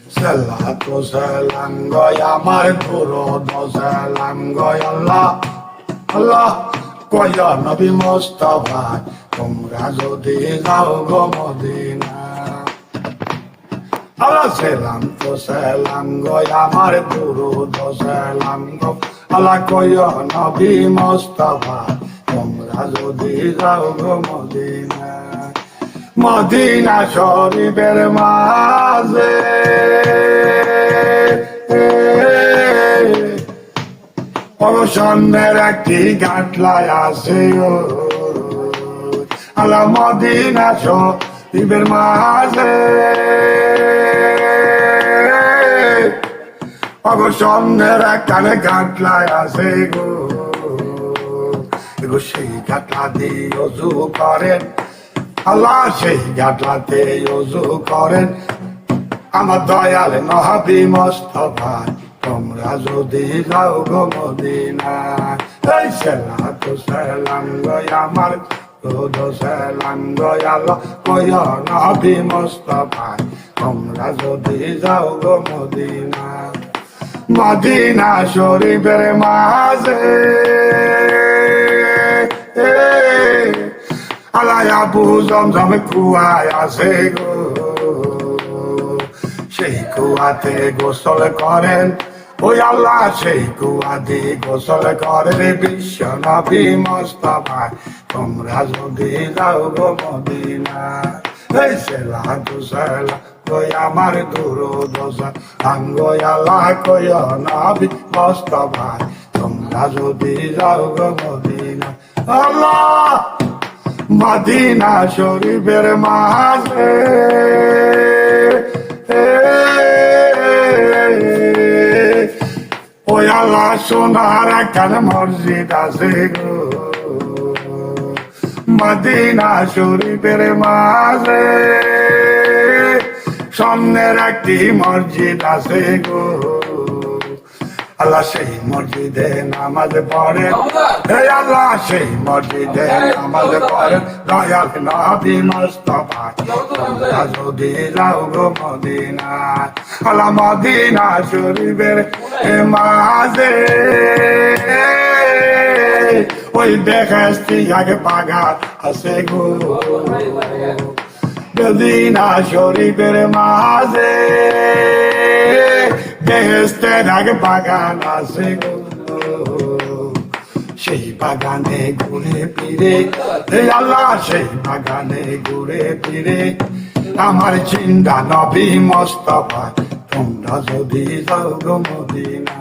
সালাতু সালাম গয় আমার দুরুদ সালাম গয় আল্লাহ আল্লাহ কয় নবী মুস্তাফা তোমরা যদি যাও গো মদিনা আল্লাহ সালাম তো সালাম গয় আমার দুরুদ সালাম গো আল্লাহ কয় নবী মুস্তাফা তোমরা যদি যাও গো মদিনা মদিনা শরীফের মাঝে অবসন্নের একটি গাঁটলায় আছে আল্লাহ মদিনা শরীফের মাঝে অবসন্নের একখানে গাঁটলায় আছে গো সেই গাঁটলা দিয়ে অজু করেন আল্লাহ সেই গাঁটলাতে অজু করেন আমার দয়াল নবী মুস্তাফা তোমরা যদি যাও গো মদিনা এই সালাতু সালাম গয় আমার দুরুদ সালাম গয় আল্লাহ কয় নবী মুস্তাফা তোমরা যদি যাও গো মদিনা মদিনা শরীফের মাঝে আল্লাহ আবু জমজম কুয়ায় আছে গো সেই কুয়াতে গোসল করেন ওই আল্লাহ সেই কুয়াতে গোসল করেন বিশ্ব নবী মুস্তাফা তোমরা যদি যাও গো মদিনা এই সালাতু সালাম গয় আমার দুরুদ সালাম গয় আল্লাহ কয় নবী মুস্তাফা তোমরা যদি যাও গো মদিনা আল্লাহ মদিনা শরীফের মাঝে ওই আল্লাহ সোনার একখান মসজিদ আছে গো মদিনা শরীফের মাঝে সামনের একটি মসজিদ আছে গো আল্লাহ সেই মসজিদে নামাজ পড়ে হে আল্লাহ সেই মসজিদে নামাজ পড়ে দয়াল নবী মুস্তাফা তোমরা যদি যাও গো মদিনা আল্লাহ মদিনা শরীফের মাঝে ওই বেহেশতি আগে বাগান আছে গো মদিনা শরীফের মাঝে বেহেশতের আগে বাগান আছে গো সেই বাগানে ঘুরে ফিরে আল্লাহ সেই বাগানে ঘুরে ফিরে আমার চিন্তা নবী মুস্তাফা তোমরা যদি যাও গো মদিনা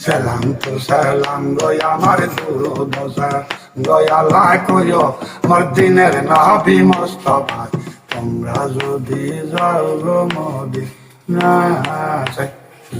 সালাম তো সালাম গয় আমার দুরুদ গয় আল্লাহ কয় আমার দিনের নবী মুস্তাফা তোমরা যদি যাও গো মদিনা